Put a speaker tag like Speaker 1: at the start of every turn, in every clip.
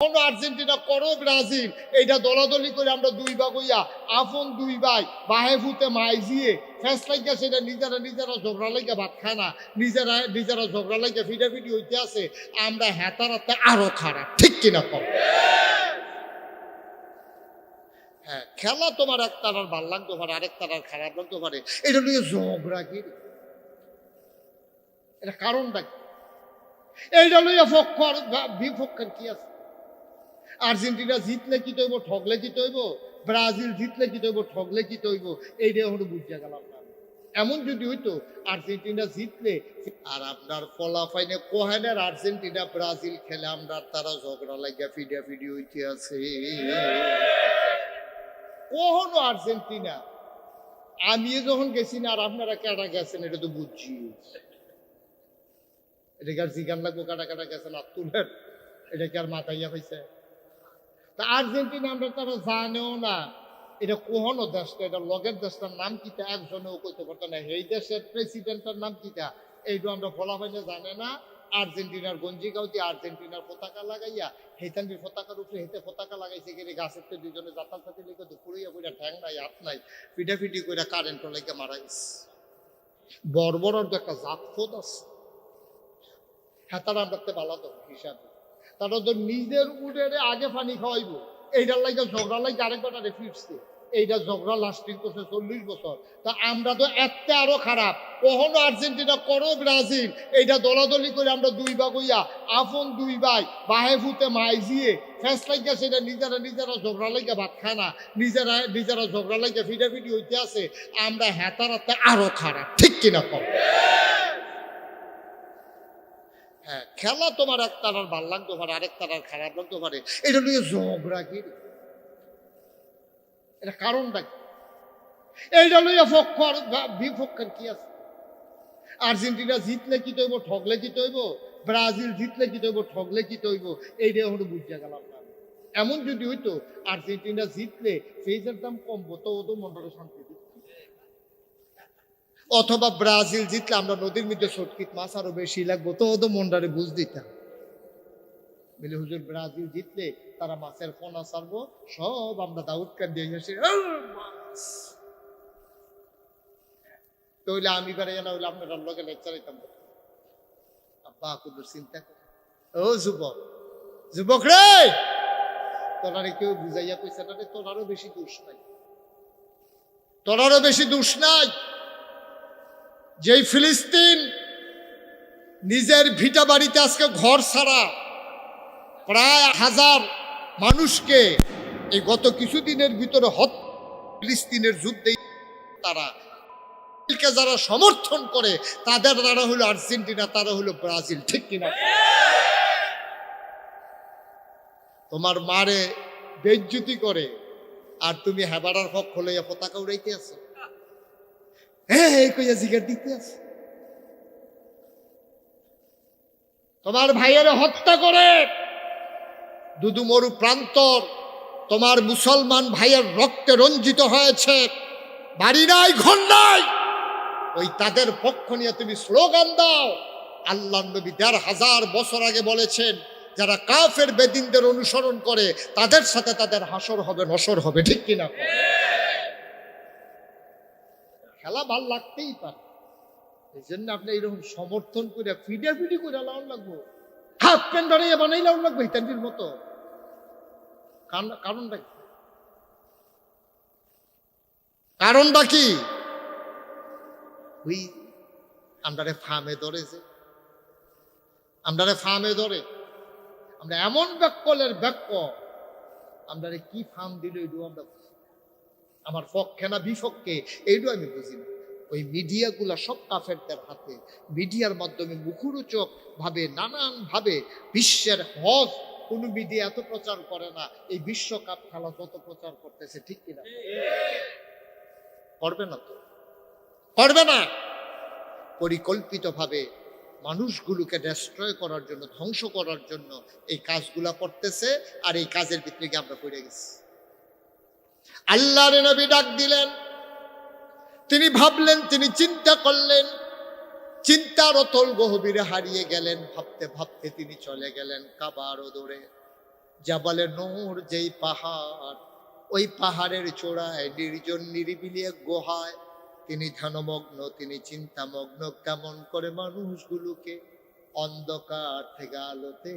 Speaker 1: Argentina করো Brazil এইটা দলাদলি করে আমরা দুই ভাগ হইয়া আপন দুই ভাই বাহে ফুতে মাইজিয়ে ফেস লাগিয়া সেটা নিজেরা ঝগড়া লাগিয়া ভাত খায় না, নিজেরা ঝগড়া লাগিয়া ফিডাফিডি হইতে আছে। আমরা হেতারাতে আরো খারাপ, ঠিক কিনা কম? হ্যাঁ, খেলা তোমার এক তারার ভাল লাগতে পারে, আরেক তারার খারাপ লাগতে পারে, এটা নিয়ে ঝগড়া কি, এটা কারণটা কি? এইটা লইয়া পক্ষ আর বিপক্ষের কি আছে? আর্জেন্টিনা জিতলে কি তৈব, ঠগলে কি তৈব? ব্রাজিল জিতলে কি তৈব, ঠগলে কি তৈব? এইটা হলো বুঝিয়া গেলাম না। এমন যদি হইতো আর্জেন্টিনা জিতলে আর আপনার ফলাফাইনে কোহেনের আর্জেন্টিনা ব্রাজিল খেলে আমরা তারা ঝগড়া লাগিয়া ফিডাফিডি হইতে আছে। কখনো আর্জেন্টিনা আমি যখন গেছি না আর আপনারা কাটা গেছেন এটা তো বুঝছি, এটাকে আর জিগান লাগবো কাটা কাটা গেছেন আর তুলেন, এটা কি আর মাথাইয়া পাইছে? তা আর্জেন্টিনা আমরা তারা জানেও না এটা কোহনো দেশটা, এটা লগের দেশটার নাম কিটা একজনেও কইতে পারতো না, এই দেশের প্রেসিডেন্টের নাম কিটা এইটু আমরা ফলাফাইনে জানে না। আর্জেন্টিনার গঞ্জি গাউতি আর্জেন্টিনার পতাকা লাগাইয়া হেতানবির পতাকার উপরে হেতে পতাকা লাগাইছে গেলে গাছের তো দুজনে জাতাল সাথে লেগে দুপুরিয়া কইরা ঠ্যাং নাই হাত নাই ফিডাফিডি কইরা কারেন্ট লেগে মারা গেছে। বড় বড় একটা জাত খোদ আছে, হ্যাঁ তারা আমরা ভালো তো হিসাবে তারা তো নিজের উড়ে আগে পানি খাওয়াইব, এইটার লাগে ঝগড়া লাগে আরেকবারে ফিরছে, এইটা ঝগড়া লাস্টিং করছে 40 বছর। তা আমরা তো এতে আরো খারাপ। কখনো আর্জেন্টিনা করো ব্রাজিল এইটা দলাদলি করে আমরা দুই ভাগ হইয়া আপন দুই ভাই বাহে ফুতে মাইজিয়ে ফেস লাগিয়া সেটা নিজেরা ঝগড়া লাগিয়া ভাত খায় না, নিজেরা ঝগড়া লাগিয়া ফিডাফিডি হইতে আছে। আমরা হেতারাতে আরো খারাপ, ঠিক কিনা কম? হ্যাঁ, খেলা তোমার এক তারার ভাল লাগতে পারে, আরেক তারার খারাপ লাগতে পারে, এটা নিয়ে ঝগড়া কি, এটা কারণটা কি? এইটা লইয়া পক্ষ আর বিপক্ষের কি আছে? আর্জেন্টিনা জিতলে কি তৈব, ঠগলে কি তৈব? ব্রাজিল জিতলে কি তৈব, ঠগলে কি তৈব? এইটা হলো বুঝিয়া গেলাম না। এমন যদি হইতো আর্জেন্টিনা জিতলে ফেজের দাম কমবো তো ওদের মন্ডলে শান্তি দিত, অথবা ব্রাজিল জিতলে আমরা নদীর মধ্যে সটকিত মাছ আরো বেশি লাগবো তো ওদের মন্ডারে বুঝ দিতাম বলে হুজুর ব্রাজিল জিতলে তারা মাছের পোনা ছাড়বো সব আমরা দাউদ কান দিয়ে এসে তাহলে আমি বেড়ে না হইলে আপনার লগে লেকচার দিতাম। আব্বা কুদুর চিন্তা করে ও যুবক রে তোরারে কেউ বুঝাইয়া কইছে না রে, তোরারও বেশি দোষ নাই, তোরারও বেশি দোষ নাই। যেই ফিলিস্তিন নিজের ভিটা বাড়িতে আজকে ঘর ছাড়া প্রায় 1000 মানুষকে এই গত কিছুদিনের ভিতরে ফিলিস্তিনের যুদ্ধে তারা যারা সমর্থন করে তাদের তারা হলো আর্জেন্টিনা, তারা হলো ব্রাজিল, ঠিক কিনা? তোমার মারে বেইজ্জতি করে আর তুমি হেবাড়ার পক্ষ লইয়া পতাকা উড়াইতে আছো, কইয়া জিগার দিতে আছে। তোমার ভাইয়ের হত্যা করে দুদু মরু প্রান্তর তোমার মুসলমান ভাইয়ের রক্তে রঞ্জিত হয়েছে, বাড়ি নাই ঘর নাই, ওই তাদের পক্ষ নিয়ে তুমি স্লোগান দাও। আল্লাহ নবী 1000 বছর আগে বলেছেন যারা কাফের বেদিনদের অনুসরণ করে তাদের সাথে তাদের হাসর হবে নসর হবে, ঠিক কিনা? খেলা ভাল লাগতেই পারে, এই জন্য আপনি এইরকম সমর্থন করে ফিডাফিডি করে লাউন লাগবো, হাফ প্যান্ট বানাইয়া বানাই লাউন লাগবো হিতান্ডির মতো। কারণটা কি? কারণটা কি? ওই আমরারে ফার্মে ধরে, যে আমরারে ফার্মে ধরে আমরা এমন ব্যাকলের ব্যাক আমরারে কি ফার্ম দিল এইটু আমরা আমার পক্ষে না বিপক্ষে এইটু আমি বুঝি না। ওই মিডিয়াগুলা সব কাফেরদের হাতে, মিডিয়ার মাধ্যমে মুখরোচক ভাবে নানান ভাবে বিশ্বের হক কোন মিডিয়া এত প্রচার করে না এই বিশ্বকাপ খেলা যত প্রচার করতেছে, ঠিক কিনা? করবে না তো, করবে না। পরিকল্পিত ভাবে মানুষগুলোকে ডেস্ট্রয় করার জন্য, ধ্বংস করার জন্য এই কাজগুলা করতেছে, আর এই কাজের ভিতরে আমরা পড়ে গেছি। আল্লাহর নবী ডাক দিলেন, তিনি ভাবলেন, তিনি চিন্তা করলেন, চিন্তার অতল গভীরে হারিয়ে গেলেন, ভাবতে ভাবতে তিনি চলে গেলেন কাবার ওদরে। জাবালে নূর যেই পাহাড়, ওই পাহাড়ের চূড়ায় নির্জন নিরিবিলি এক গুহায় তিনি ধ্যানমগ্ন, তিনি চিন্তামগ্ন, কেমন করে মানুষগুলোকে অন্ধকার থেকে আলোতে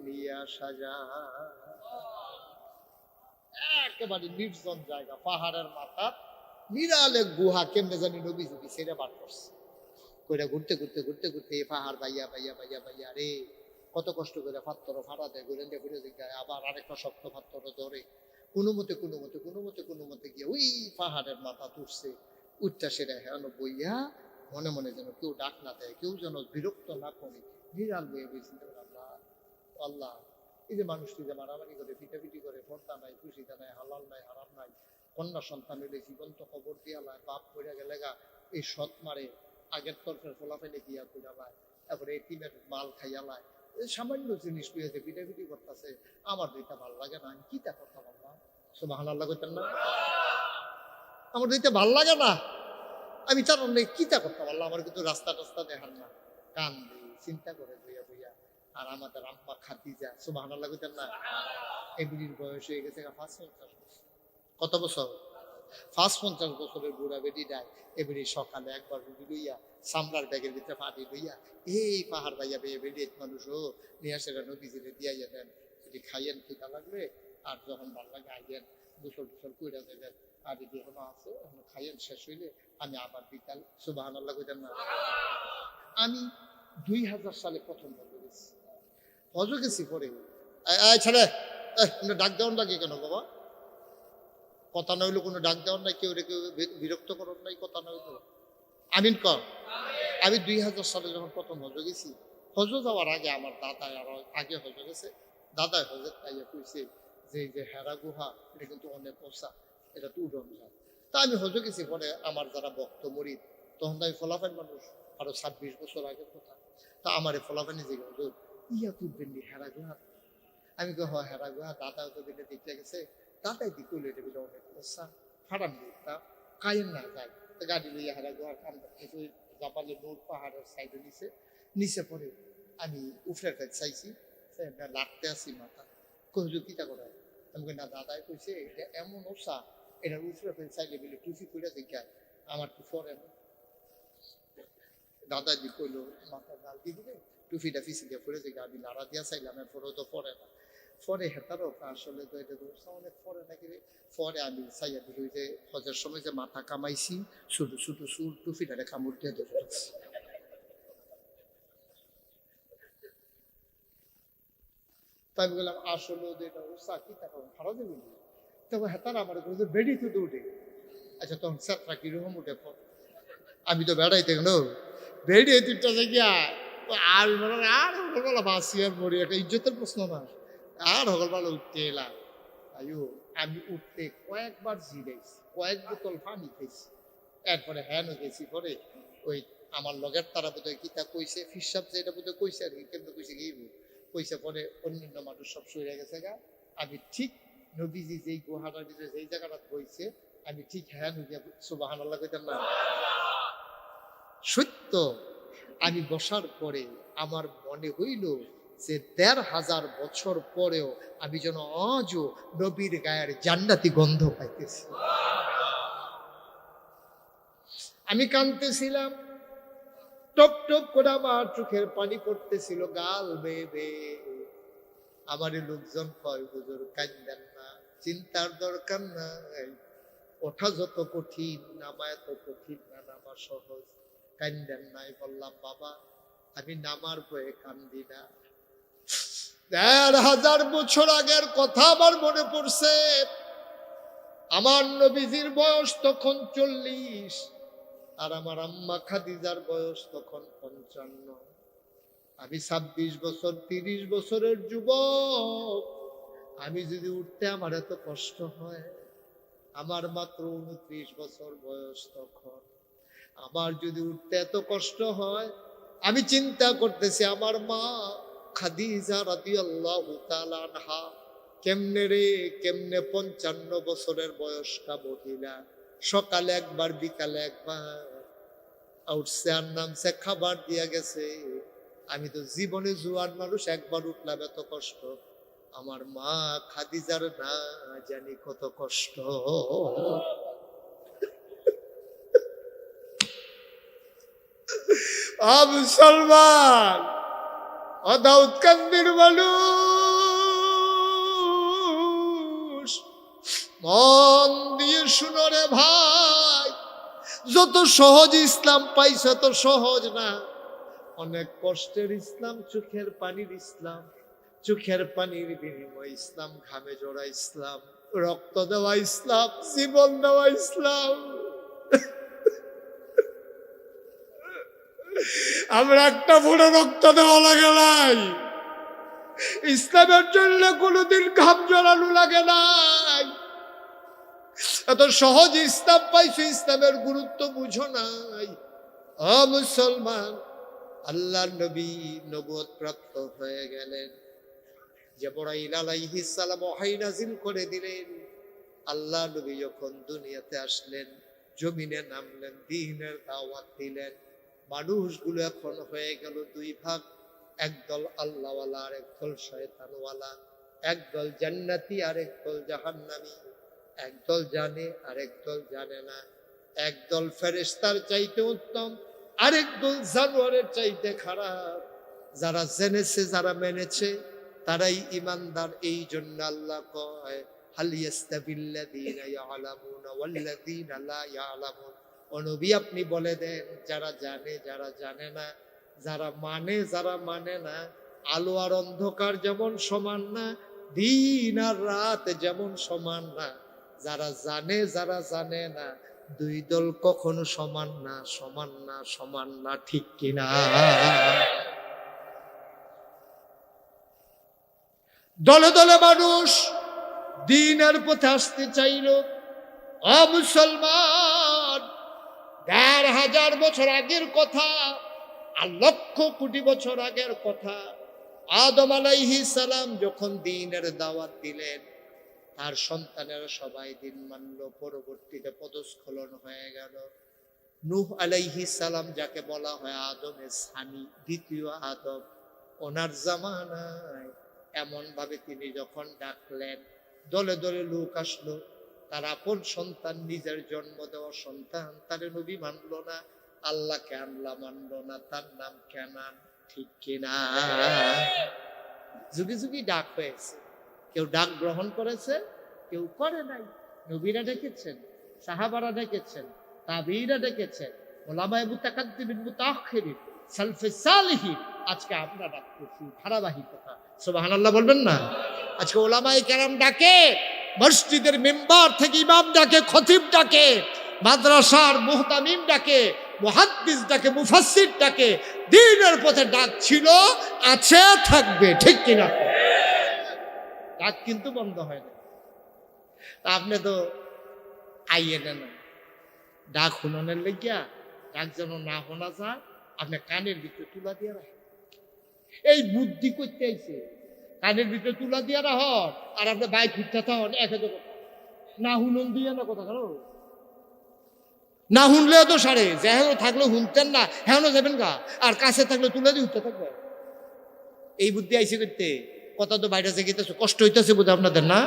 Speaker 1: নিয়ে আসা যায়। একেবারে নির্জন জায়গা, পাহাড়ের মাথা বিরাল এক গুহা, কেমনে জানি নবী যদি সেটা বার করছে কইরা ঘুরতে ঘুরতে ঘুরতে ঘুরতে এই পাহাড় বাইয়া বাইয়া বাইয়া বাইয়া রে কত কষ্ট করে পাত্তর ফাটা দেয়, ঘুরে ঘুরে যায়, আবার আরেকটা শক্ত পাত্তর ধরে কোনো মতে কোনো মতে কোনো মতে কোনো মতে গিয়ে ওই পাহাড়ের মাথা তুলছে। উঠটা সেটা হেন বইয়া মনে মনে যেন কেউ ডাক না দেয়, কেউ যেন বিরক্ত না করে বিড়াল বয়ে বলছিল আল্লাহ আল্লাহ, এই যে মানুষটি যে মারামারি করে পিটাপিটি করে, পর্দা নাই, খুশিটা নাই, হালাল নাই, হারাম নাই, কন্যা সন্তান হইলে জীবন্ত খবর দিয়া লায়, বাপ পড়ে গেলে গা এই সৎ মারে, আগের তরফের ফোলা ফেলে গিয়া কইরা লায়, তারপরে এই টিমের মাল খাইয়া লায়, এই সামান্য জিনিস পেয়েছে পিটাপিটি করতেছে। আমার দুইটা ভাল লাগে না, আমি কিটা করতে পারলাম? সুবহানাল্লাহ কইতেন না? আমার দুইটা ভাল লাগে না, আমি তার অনেক কিতা করতে পারলাম? আমার কিন্তু রাস্তা টাস্তা দেখান না, কান দিই চিন্তা করে বইয়া বইয়া। আর আমাদের আম্মা খাদিজা, সুবহানাল্লাহ কইতেন না, এই বুড়ির বয়স হয়ে গেছে ৫৫ বছর। কত বছর? ৫৫ বছরের বুড়া বেটি ডায় এবারে সকালে একবার রুটি লইয়া সামলার ব্যাগের ভিতরে পানি লইয়া এই পাহাড় বাইয়া বেয়ে বেরিয়ে মানুষ ও নিয়ে আসে নদীজিরে দিয়াইয়া দেন, এটি খাইয়েন খিদা লাগবে, আর যখন ভাল লাগে আইয়েন গোসল টোসল কইরা দেবেন, আর এটি এখনো আছে এখনো খাইয়েন, শেষ হইলে আমি আবার বিকাল। সুবহানাল্লাহ কইতেন না? আমি ২০০০ সালে প্রথম হজ গেছি, হজ গেছি পরে ছেলে ডাক দেওয়ান লাগে কেন বাবা? কথা না হইলো কোনো ডাক দেওয়ার নাই, কেউ কেউ বিরক্ত করার নাই, কথা না হইলো আমিন কর। আমি ২০০০ সালে যখন প্রথম হজ গেছি, হজ যাওয়ার আগে আমার দাদায় আরো আগে হজ গেছে, দাদায় হজের তাইয়া কইছে যে এই যে হেরা গুহা এটা কিন্তু অনেক ওসা, এটা তো উড়ন যায়। তা আমি হজ গেছি পরে আমার যারা ভক্ত মরিদ, তখন তো আমি ফলাফেন মানুষ, আরো ২৬ বছর আগের কথা। তা আমার এই ফলাফেনে যে হজুর ইয়া তুলবেন হেরা গুহা, আমি কই হ হেরা গুহা, দাদাও তো দিনে দেখতে গেছে, দাদাই দি কইলে এটা বলে অনেক ওসা, ফাটান দিতা কায়েন না যায়। গাড়ি লইয়া হেরা গুহার কান জাপালে নূর পাহাড়ের সাইডে নিচে নিচে পরে আমি উফরের কাছে চাইছি, লাগতে আসি মাথা কহিল কিতা করে, আমি কই না দাদাই কইছে এটা এমন ওসা, এটার উফরে ফেলে চাইলে বলে টুফি করে দেখায়, আমার কি ফরে না? দাদাজি কইলো মাথার ডাল দিয়ে দিলে টুফিটা পিছিয়ে দিয়ে পড়ে যায়, আমি লাড়া দিয়া চাইলাম এরপরেও তো পরে না। পরে হেতারও আসলে তো এটা তো অনেক পরে নাকি রে। পরে আমি চাইয়া দিল যে হজের সময় যে মাথা কামাইছি ছোটো ছোটো চুল টুফিটারে কামড় দিয়ে দেবো। তাই আমি বললাম আসলে এটা ওসা কি টাকা ভাড়া দেবেন? তবে হেতার আমার বেড়ি তো উঠে। আচ্ছা তখন সেত্রা কিরকম উঠে পর, আমি তো বেড়াইতে গেল বেড়িয়ে তিনটা জায়গা আর আর সকালবেলা বাসি আর মরি, একটা ইজ্জতের প্রশ্ন না। আর সকালবেলা উঠতে এলাম, আয়ু আমি উঠতে কয়েকবার জিরাইছি, কয়েক বোতল পানি খাইছি, এরপরে হ্যান গেছি। পরে ওই আমার লগের তারা বোধহয় গীতা কইছে, ফিরসাব যে এটা বোধহয় কইছে আর কি, কেমন কইছে গিয়ে কইছে। পরে অন্যান্য মানুষ সব সরে গেছে গা, আমি ঠিক নবীজি যেই গুহাটার ভিতরে যেই জায়গাটা কইছে আমি ঠিক হ্যান গিয়া সুবহানাল্লাহ কইতাম না? সত্য। আমি বসার পরে আমার মনে হইল যে ১৫০০ বছর পরেও আমি যেন আজও নবীর গায়ের জান্নাতি গন্ধ পাইতেছি। আমি কাঁদতেছিলাম, টপ টপ করে আমার চোখের পানি পড়তেছিল গাল বেয়ে বেয়ে। আমার লোকজন কয় হুজুর কাঁদেন না, চিন্তার দরকার নাই, ওঠা যত কঠিন নামা এত কঠিন না, নামা সহজ, কান্দেন নাই। বললাম বাবা আমি নামার বয়ে কান্দি না। ১৫০০ বছর আগের কথা আমার মনে পড়ছে। আমার নবীজির বয়স তখন ৪০, আর আমার আম্মা খাদিজার বয়স তখন ৫৫। আমি ২৬ বছর ৩০ বছরের যুবক। আমি যদি উঠতে আমার এত কষ্ট হয়, আমার মাত্র ২৯ বছর বয়স তখন, আমার যদি উঠতে এত কষ্ট হয়, আমি চিন্তা করতেছি আমার মা খাদিজা রাদিয়াল্লাহু তাআলা আনহা কেমনে রে কেমনে ৫৫ বছরের বয়স্কা মহিলা সকালে একবার বিকালে একবার উঠছে আর নামছে, খাবার দিয়া গেছে। আমি তো জীবনে জুয়ান মানুষ, একবার উঠলাম এত কষ্ট, আমার মা খাদিজার না জানি কত কষ্ট। মুসলমান অদাউদকান্দির মানুষ, মন দিয়ে শুনো রে ভাই, যত সহজ ইসলাম পাইছে তো সহজ না, অনেক কষ্টের ইসলাম, চোখের পানির ইসলাম, চোখের পানির বিনিময় ইসলাম, ঘামে জোড়া ইসলাম, রক্ত দেওয়া ইসলাম, জীবন দেওয়া ইসলাম। আমরা একটা ফুটে রক্ত দেওয়া লাগে নাই, ইসলামের জন্য কোনোদিন ঘাম জড়ানো লাগে নাই। এত সহজ ইসলাম পাইছো, ইসলামের গুরুত্ব বুঝো নাই। মুসলমান, আল্লাহর নবী নবুয়ত প্রাপ্ত হয়ে গেলেন, জিবরাইল আলাইহিস সালাম ওহী নাযিল করে দিলেন। আল্লাহ নবী যখন দুনিয়াতে আসলেন, জমিনে নামলেন, দ্বীনের দাওয়াত দিলেন। মানুষগুলো এখন হয়ে গেল দুই ভাগ, একদল আল্লাহওয়ালা আর একদল শয়তানওয়ালা, একদল জান্নাতি আর একদল জাহান্নামী, একদল জানে আর একদল জানে না, একদল ফেরেশতার চাইতে উত্তম, আরেকদল জানোয়ারের চাইতে খারাপ। যারা জেনেছে, যারা মেনেছে, তারাই ইমানদার। এই জন্য আল্লাহ কয়, হাল ইয়াস্তাবিল্লাযীনা ইয়ালামুনা ওয়াল্লাযীনা লা ইয়ালামুন। ও নবী, আপনি বলে দেন, যারা জানে, যারা জানে না, যারা মানে, যারা মানে না, আলো আর অন্ধকার যেমন সমান না, দিন আর রাত যেমন সমান না, যারা জানে, যারা জানে না, দুই দল কখনো সমান না, সমান না, সমান না, ঠিক কিনা? দলে দলে মানুষ দ্বীনের পথে আসতে চাইল। মুসলমান, ১,৫০০ বছর আগের কথা, আর লক্ষ কোটি বছর আগের কথা। আদম আলাইহিস সালাম যখন দ্বীনের দাওয়াত দিলেন, তার সন্তানেরা সবাই দিন মানল। পরবর্তীতে পদস্খলন হয়ে গেল। নূহ আলাইহিস সালাম, যাকে বলা হয় আদমের সানি, দ্বিতীয় আদম, ওনার জামানায় এমন ভাবে তিনি যখন ডাকলেন, দলে দলে লোক আসলো। তার আপন সন্তান, নিজের জন্ম দেওয়া সন্তান, তারে নবী মানল না, আল্লাহকে আল্লাহ মানল না, তার নাম কেনান, ঠিক কিনা? যুগে যুগে ডাক হয়েছে, কেউ ডাক গ্রহণ করেছে, কেউ করে নাই। নবীরা ডেকেছেন, সাহাবারা ডেকেছেন, তাবিঈরা ডেকেছেন, উলামায়ে মুতাকাদ্দিমিন মুতাআখিরিন, সালফে সালিহিন। আজকে আমরা ডাকতেছি, ধারাবাহিকতা। সুবহানাল্লাহ বলবেন না? আজকে উলামায়ে কেরাম ডাকে, মসজিদের মেম্বার থেকে ইমাম ডাকে, খতিব ডাকে, মাদ্রাসার মুহতামিম ডাকে, মুহাদ্দিস ডাকে, মুফাসসির ডাকে। দ্বীনের পথে ডাক ছিল, আছে, থাকবে, ঠিক কিনা? ডাক কিন্তু বন্ধ হয় না। তা আপনি তো আইয়ে নেন ডাক শুনানোর লেগিয়া, ডাক যেন না শোনা যায়, আপনি কানের ভিতরে তুলা দিয়ে রাখেন। এই বুদ্ধি করতে আইছে, কানের ভিতরে তুলা দিয়ে রাখুন, আর আপনি বাইক ফিরতে থাকুন, একে তো কথা না শুনুন দিয়ে না কথা। কেন না শুনলেও তো সারে, যেহেন থাকলেও শুনতেন না, হেন যাবেন গা, আর কাছে থাকলে তুলে দিয়ে উঠতে থাকবে। এই বুদ্ধি আইসে করতে, কথা তো বাইরে জেগেতেছে, কষ্ট হইতেছে বোধ আপনাদের না?